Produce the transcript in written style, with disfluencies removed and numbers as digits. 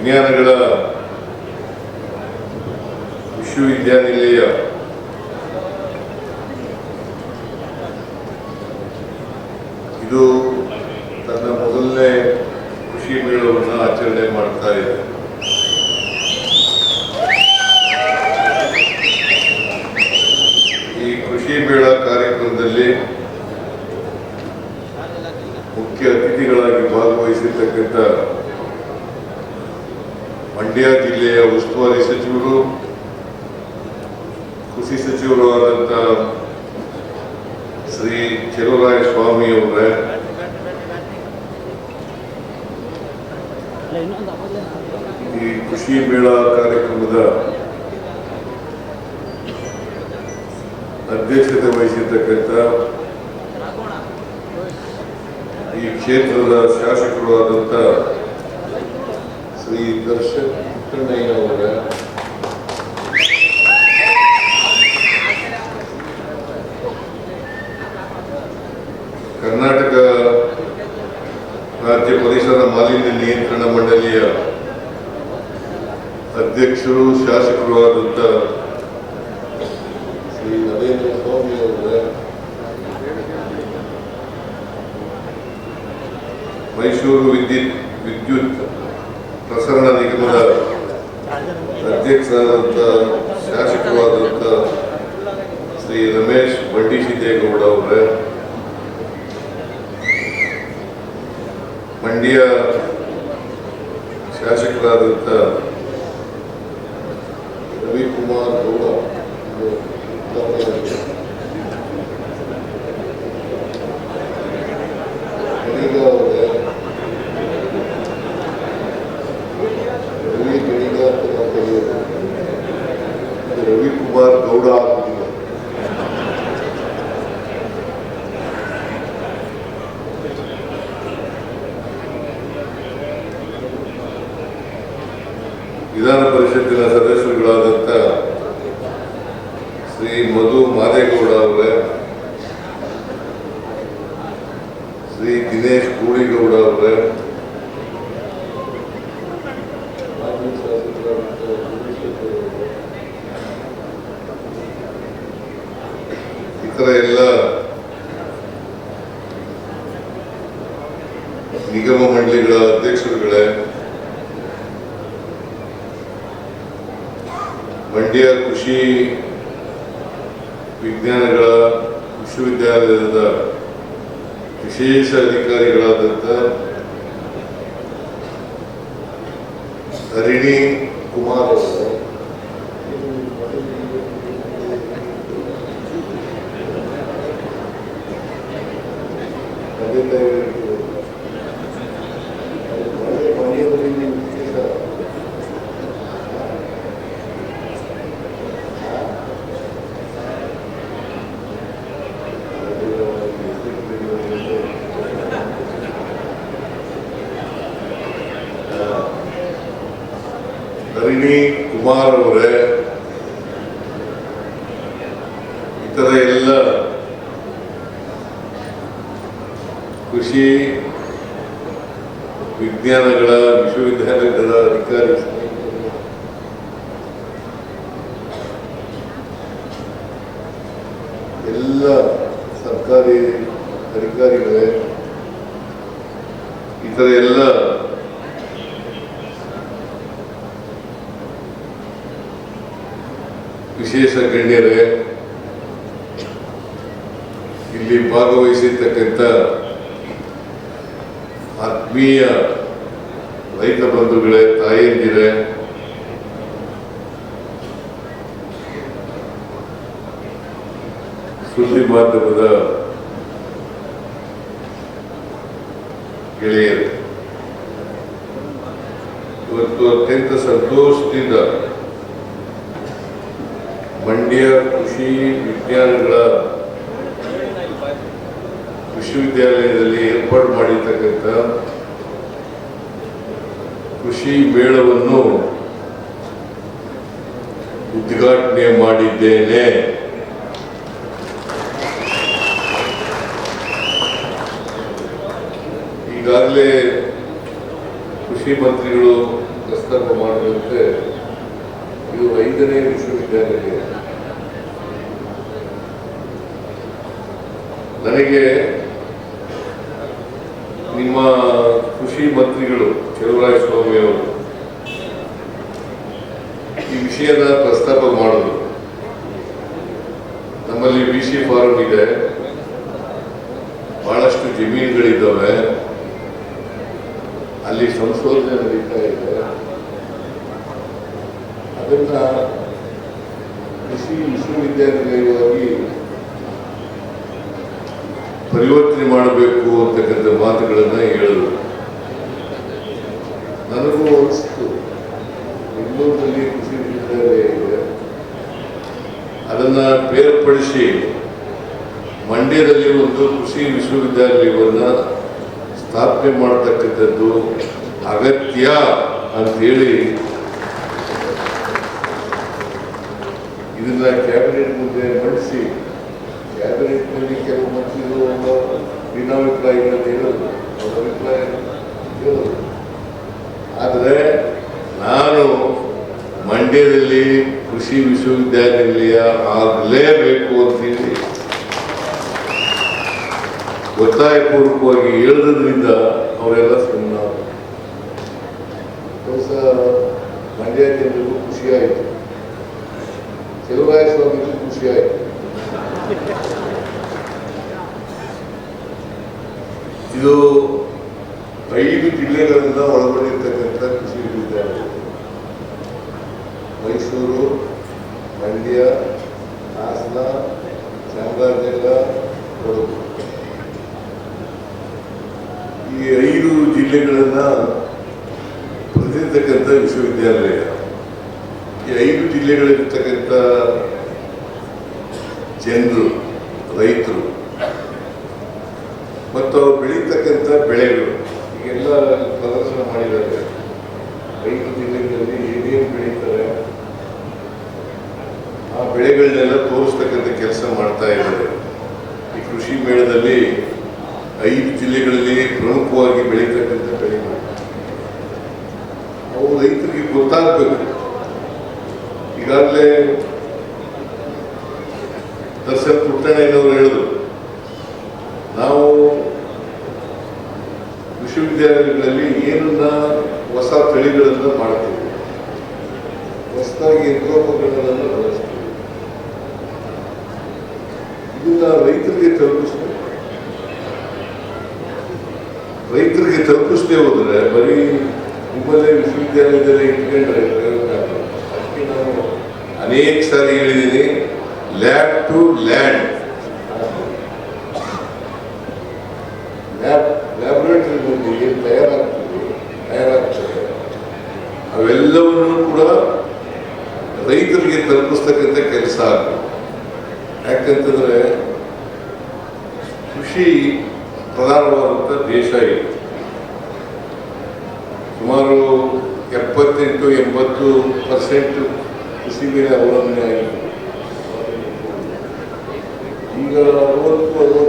ವಿಜ್ಞಾನಗಳ ವಿಶ್ವವಿದ್ಯಾನಿಲಯ ಇದು ತನ್ನ ಮೊದಲನೇ ಕೃಷಿ ಮೇಳವನ್ನು ಆಚರಣೆ ಮಾಡ್ತಾ ಇದೆ. ಈ ಕೃಷಿ ಮೇಳ ಕಾರ್ಯಕ್ರಮದಲ್ಲಿ ಮುಖ್ಯ ಅತಿಥಿಗಳಾಗಿ ಭಾಗವಹಿಸಿರ್ತಕ್ಕಂಥ ಮಂಡ್ಯ ಜಿಲ್ಲೆಯ ಉಸ್ತುವಾರಿ ಸಚಿವರು, ಕೃಷಿ ಸಚಿವರು ಆದಂಥ ಶ್ರೀ ಚೆಲುವರಾಯಸ್ವಾಮಿ ಅವರೇ, ಈ ಕೃಷಿ ಮೇಳ ಕಾರ್ಯಕ್ರಮದ ಅಧ್ಯಕ್ಷತೆ ವಹಿಸಿರ್ತಕ್ಕಂಥ ಈ ಕ್ಷೇತ್ರದ ಶಾಸಕರು ಆದಂಥ ಶ್ರೀ ದರ್ಶನ್ ಪುಟ್ಟಣ್ಣಯ್ಯ ಅವರೇ, ಕರ್ನಾಟಕ ರಾಜ್ಯ ಪರಿಸರ ಮಾಲಿನ್ಯ ನಿಯಂತ್ರಣ ಮಂಡಳಿಯ ಅಧ್ಯಕ್ಷರು ಶಾಸಕರು ಆದಂಥ ಶ್ರೀ ನರೇಂದ್ರ ಸ್ವಾಮಿ ಅವರೇ, ಮೈಸೂರು ವಿದ್ಯುತ್ ಪ್ರಸರಣ ನಿಗಮದ ಅಧ್ಯಕ್ಷರಾದಂಥ ಶಾಸಕರಾದಂಥ ಶ್ರೀ ರಮೇಶ್ ಬಂಡಿಸಿದ್ದೇಗೌಡ ಅವರೇ, ಮಂಡ್ಯ ಶಾಸಕರಾದಂಥ ರವಿಕುಮಾರ್ ಗೌಡ ಅವರೇ, ರವಿಕುಮಾರ್ ಗೌಡ ವಿಧಾನ ಪರಿಷತ್ತಿನ ಸದಸ್ಯರುಗಳಾದಂಥ ಶ್ರೀ ಮಧು ಮಾದೇಗೌಡ ಅವರೇ, ಶ್ರೀ ದಿನೇಶ್ ಗೂಳಿಗೌಡ ಅವರೇ, ಇತರ ಎಲ್ಲ ನಿಗಮ ಮಂಡಳಿಗಳ ಅಧ್ಯಕ್ಷರುಗಳೇ, ಮಂಡ್ಯ ಕೃಷಿ ವಿಜ್ಞಾನಗಳ ವಿಶ್ವವಿದ್ಯಾಲಯದ ವಿಶೇಷ ಅಧಿಕಾರಿಗಳಾದಂಥ ಹರಿಣಿ ಕುಮಾರ್ ಅವರು, ಹರಿಣಿ ಕುಮಾರ್ ಅವರೇ, ಇತರ ಎಲ್ಲ ಕೃಷಿ ವಿಜ್ಞಾನಗಳ ವಿಶ್ವವಿದ್ಯಾಲಯದ ಅಧಿಕಾರಿ, ಎಲ್ಲ ಸರ್ಕಾರಿ ಅಧಿಕಾರಿಗಳೇ, ಇತರ ಎಲ್ಲ ವಿಶೇಷ ಗಣ್ಯರೇ, ಇಲ್ಲಿ ಭಾಗವಹಿಸಿರ್ತಕ್ಕಂಥ ಆತ್ಮೀಯ ರೈತ ಬಂಧುಗಳೇ, ತಾಯಂದಿರೇ, ಸುದ್ದಿ ಮಾಧ್ಯಮದ ಗೆಳೆಯರು, ಇವತ್ತು ಅತ್ಯಂತ ಸಂತೋಷದಿಂದ ಮಂಡ್ಯ ಕೃಷಿ ವಿಜ್ಞಾನಗಳ ವಿಶ್ವವಿದ್ಯಾಲಯದಲ್ಲಿ ಏರ್ಪಾಡು ಮಾಡಿರ್ತಕ್ಕಂಥ ಕೃಷಿ ಮೇಳವನ್ನು ಉದ್ಘಾಟನೆ ಮಾಡಿದ್ದೇನೆ. ಈಗಾಗಲೇ ಕೃಷಿ ಮಂತ್ರಿಗಳು ಪ್ರಸ್ತಾಪ ಮಾಡಿದಂತೆ ಇದು 5ನೇ ವಿಶ್ವವಿದ್ಯಾಲಯ. ನನಗೆ ನಿಮ್ಮ ಕೃಷಿ ಮಂತ್ರಿಗಳು ಚಲುವರಾಯಸ್ವಾಮಿ ಅವರು ಈ ವಿಷಯದ ಪ್ರಸ್ತಾಪ ಮಾಡೋದು. ನಮ್ಮಲ್ಲಿ BC ಫಾರಂ ಇದೆ, ಬಹಳಷ್ಟು ಜಮೀನುಗಳಿದ್ದಾವೆ, ಅಲ್ಲಿ ಸಂಶೋಧನೆ ನಡೀತಾ ಇದೆ. ಅದನ್ನ ಕೃಷಿ ವಿಶ್ವವಿದ್ಯಾನಿಲಯವಾಗಿ ಪರಿವರ್ತನೆ ಮಾಡಬೇಕು ಅಂತಕ್ಕಂಥ ಮಾತುಗಳನ್ನು ಹೇಳಿದ್ರು. ನನಗೂ ಅನಿಸ್ತು, ಬೆಂಗಳೂರಿನಲ್ಲಿ ಕೃಷಿ ವಿಶ್ವವಿದ್ಯಾಲಯ ಇದೆ, ಅದನ್ನು ಬೇರ್ಪಡಿಸಿ ಮಂಡ್ಯದಲ್ಲಿ ಒಂದು ಕೃಷಿ ವಿಶ್ವವಿದ್ಯಾಲಯವನ್ನು ಸ್ಥಾಪನೆ ಮಾಡತಕ್ಕಂಥದ್ದು ಅಗತ್ಯ ಅಂತೇಳಿ ಇದನ್ನ ಕ್ಯಾಬಿನೆಟ್ ಮುಂದೆ ಮಂಡಿಸಿ, ಕ್ಯಾಬಿನೆಟ್ನಲ್ಲಿ ಕೆಲವು ಮಂತ್ರಿಗಳು ಭಿನ್ನಾಭಿಪ್ರಾಯಗಳನ್ನು ಹೇಳೋದು, ಅವರ ಅಭಿಪ್ರಾಯ ಹೇಳೋದು. ಆದರೆ ನಾನು ಮಂಡ್ಯದಲ್ಲಿ ಕೃಷಿ ವಿಶ್ವವಿದ್ಯಾನಿಲಯ ಆಗಲೇಬೇಕು ಅಂತೇಳಿ ಒತ್ತಾಯಪೂರ್ವಕವಾಗಿ ಹೇಳೋದ್ರಿಂದ ಅವರೆಲ್ಲ ಸುಮ್ಮನೆ. ಹೊಸ ಮಂಡ್ಯ ಜನರಿಗೂ ಖುಷಿಯಾಯಿತು, ಚಲುವರಾಯಸ್ವಾಮಿಗೂ ಖುಷಿಯಾಯಿತು. ಇದು 5 ಜಿಲ್ಲೆಗಳನ್ನು ಒಳಗೊಂಡಿರ್ತಕ್ಕಂಥ ಕೃಷಿ ವಿಶ್ವವಿದ್ಯಾಲಯ. ಮೈಸೂರು, ಮಂಡ್ಯ, ಹಾಸನ, ಚಾಮರಾಜನಗರ, ಕೊಡಗು, ಈ 5 ಜಿಲ್ಲೆಗಳನ್ನು ಪ್ರತಿನಿಧಿಸ್ತಕ್ಕಂಥ ವಿಶ್ವವಿದ್ಯಾಲಯ. ಈ 5 ಜಿಲ್ಲೆಗಳಿರ್ತಕ್ಕಂಥ ಜನರು, ರೈತರು ಮತ್ತು ಅವ್ರು ಬೆಳೀತಕ್ಕಂಥ ಬೆಳೆಗಳು ಈಗೆಲ್ಲ ಪ್ರದರ್ಶನ ಮಾಡಿದ್ದಾರೆ. 5 ಜಿಲ್ಲೆಗಳಲ್ಲಿ ಏನೇನು ಬೆಳೀತಾರೆ ಆ ಬೆಳೆಗಳನ್ನೆಲ್ಲ ತೋರಿಸ್ತಕ್ಕಂಥ ಕೆಲಸ ಮಾಡ್ತಾ ಇದ್ದಾರೆ. ಈ ಕೃಷಿ ಮೇಳದಲ್ಲಿ 5 ಜಿಲ್ಲೆಗಳಲ್ಲಿ ಪ್ರಮುಖವಾಗಿ ಬೆಳೀತಕ್ಕಂಥ ಬೆಳೆಗಳು ಅವು ರೈತರಿಗೆ ಗೊತ್ತಾಗಬೇಕು. ಈಗಾಗಲೇ ದರ್ಶನ್ ಪುಟ್ಟಣ್ಣಯ್ಯನವರು ಹೇಳಿದ್ರು, ನಾವು ವಿಶ್ವವಿದ್ಯಾಲಯಗಳಲ್ಲಿ ಏನನ್ನ ಹೊಸ ತಳಿಗಳನ್ನು ಮಾಡ್ತೀವಿ, ಹೊಸದಾಗಿ ಯಂತ್ರೋಪಕರಣಗಳನ್ನು ಬಳಸ್ತೀವಿ, ಇದನ್ನ ರೈತರಿಗೆ ತಲುಪಿಸದೆ ಹೋದರೆ ಬರೀ ನಿಮ್ಮಲ್ಲೇ ವಿಶ್ವವಿದ್ಯಾಲಯದಲ್ಲಿ ಇಟ್ಕೊಂಡ್ರೆ ಪ್ರಯೋಜನ ಆಗಲ್ಲ. ಅದಕ್ಕೆ ನಾನು ಅನೇಕ ಸಾರಿ ಹೇಳಿದ್ದೀನಿ, ಲ್ಯಾಬ್ ಟು ಲ್ಯಾಂಡ್, ಲ್ಯಾಬೊರೇಟರಿನಲ್ಲಿ ಏನು ತಯಾರಾಗ್ತದೆ ಅವೆಲ್ಲವನ್ನೂ ಕೂಡ ರೈತರಿಗೆ ತಲುಪಿಸ್ತಕ್ಕಂಥ ಕೆಲಸ ಆಗಬೇಕು. ಯಾಕಂತಂದ್ರೆ ಕೃಷಿ ಪ್ರಧಾನವಾದಂಥ ದೇಶ ಇದೆ. ಸುಮಾರು 78-80% ಕೃಷಿ ಮೇಲೆ ಅವಲಂಬನೆ ಆಗಿದೆ. ಈಗ 60-65